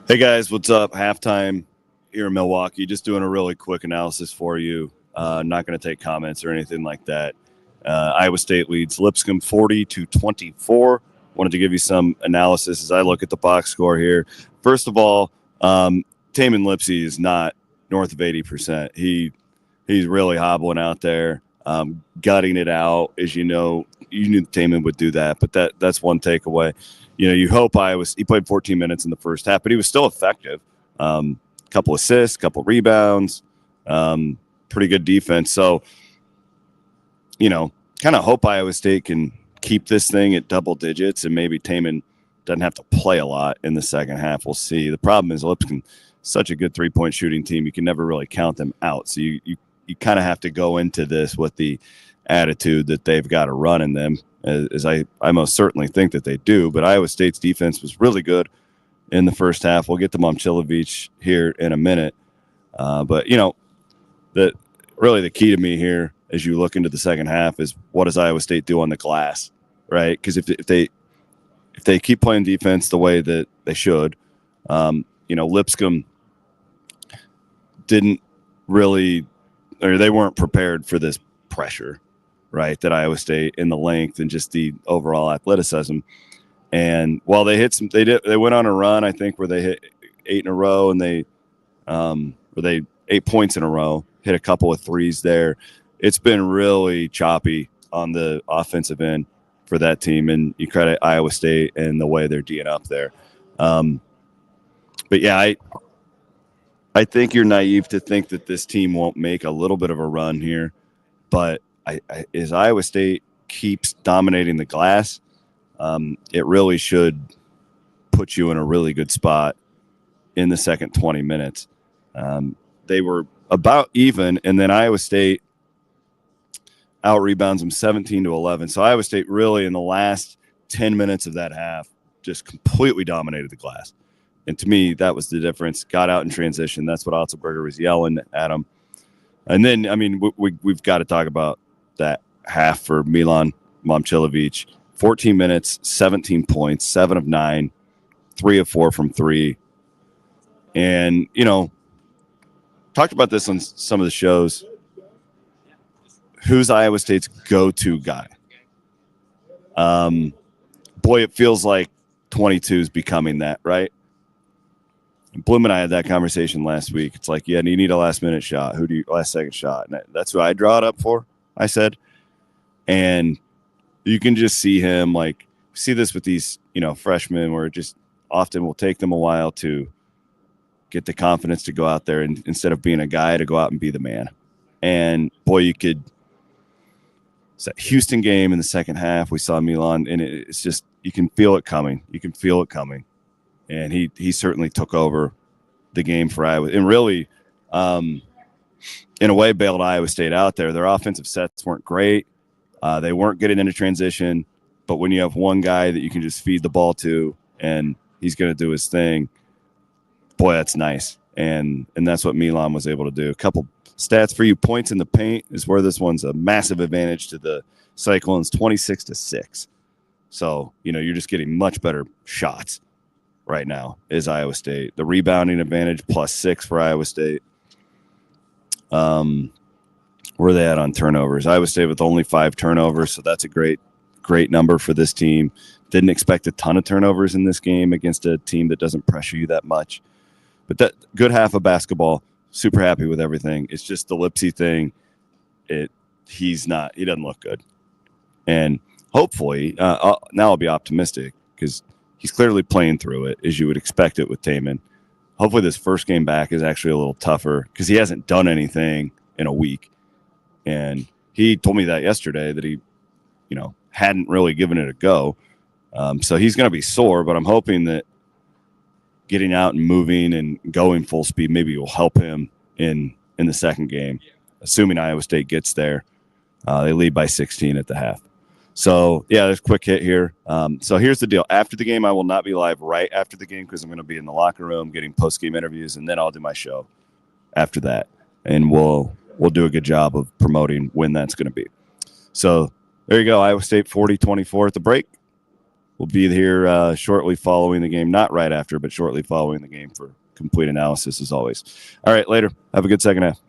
Hey guys, what's up? Halftime here in Milwaukee. Just doing a really quick analysis for you. Not going to take comments or anything like that. Iowa State leads Lipscomb 40-24. Wanted to give you some analysis as I look at the box score here. First of all, Taman Lipsey is not north of 80%. He's really hobbling out there, gutting it out. As you know, you knew Taman would do that, but that's one takeaway. You know, you hope he played 14 minutes in the first half, but he was still effective. Couple assists, couple rebounds, pretty good defense. So, you know, kind of hope Iowa State can keep this thing at double digits and maybe Taman doesn't have to play a lot in the second half. We'll see. The problem is Lipscomb, such a good three-point shooting team. You can never really count them out. So you kind of have to go into this with the attitude that they've got to run in them, as I most certainly think that they do. But Iowa State's defense was really good in the first half. We'll get to Mchilovich here in a minute. But, you know, really the key to me here as you look into the second half is what does Iowa State do on the glass, right? Because if they keep playing defense the way that they should, you know, Lipscomb didn't really – or they weren't prepared for this pressure, right, that Iowa State in the length and just the overall athleticism. And while they hit some, they went on a run, I think, where they hit 8 in a row and they 8 points in a row, hit a couple of threes there. It's been really choppy on the offensive end for that team, and you credit Iowa State and the way they're D'ing up there. But yeah, I think you're naive to think that this team won't make a little bit of a run here, but as Iowa State keeps dominating the glass, it really should put you in a really good spot in the second 20 minutes. They were about even, and then Iowa State out-rebounds them 17-11. So Iowa State really in the last 10 minutes of that half just completely dominated the glass. And to me, that was the difference. Got out in transition. That's what Otzelberger was yelling at them. And then, I mean, we've got to talk about that half for Milan Mchilovich. 14 minutes, 17 points, 7 of 9, 3 of 4 from 3. And, you know, talked about this on some of the shows. Who's Iowa State's go-to guy? Boy, it feels like 22 is becoming that, right? Bloom and I had that conversation last week. It's like, yeah, you need a last-minute shot. Who do you last-second shot? And that's who I draw it up for, I said. And you can just see him, like, see this with these, you know, freshmen where it just often will take them a while to get the confidence to go out there and instead of being a guy to go out and be the man. And, boy, you could – it's that Houston game in the second half. We saw Milan, and it's just you can feel it coming. You can feel it coming. And he certainly took over the game for Iowa. And really, in a way, bailed Iowa State out there. Their offensive sets weren't great. They weren't getting into transition. But when you have one guy that you can just feed the ball to and he's going to do his thing, boy, that's nice. And that's what Milan was able to do. A couple stats for you. Points in the paint is where this one's a massive advantage to the Cyclones, 26-6. So, you know, you're just getting much better shots right now is Iowa State. The rebounding advantage +6 for Iowa State. Where are they at on turnovers? Iowa State with only 5 turnovers, so that's a great number for this team. Didn't expect a ton of turnovers in this game against a team that doesn't pressure you that much. But that good half of basketball, super happy with everything. It's just the Lipsy thing. He doesn't look good. And hopefully, now I'll be optimistic because he's clearly playing through it as you would expect it with Taman. Hopefully this first game back is actually a little tougher because he hasn't done anything in a week. And he told me that yesterday that he, you know, hadn't really given it a go. So he's going to be sore, but I'm hoping that getting out and moving and going full speed maybe will help him in the second game, assuming Iowa State gets there. They lead by 16 at the half. So, yeah, there's a quick hit here. So here's the deal. After the game, I will not be live right after the game because I'm going to be in the locker room getting post-game interviews, and then I'll do my show after that. And we'll do a good job of promoting when that's going to be. So there you go, Iowa State 40-24 at the break. We'll be here shortly following the game, not right after, but shortly following the game for complete analysis as always. All right, later. Have a good second half.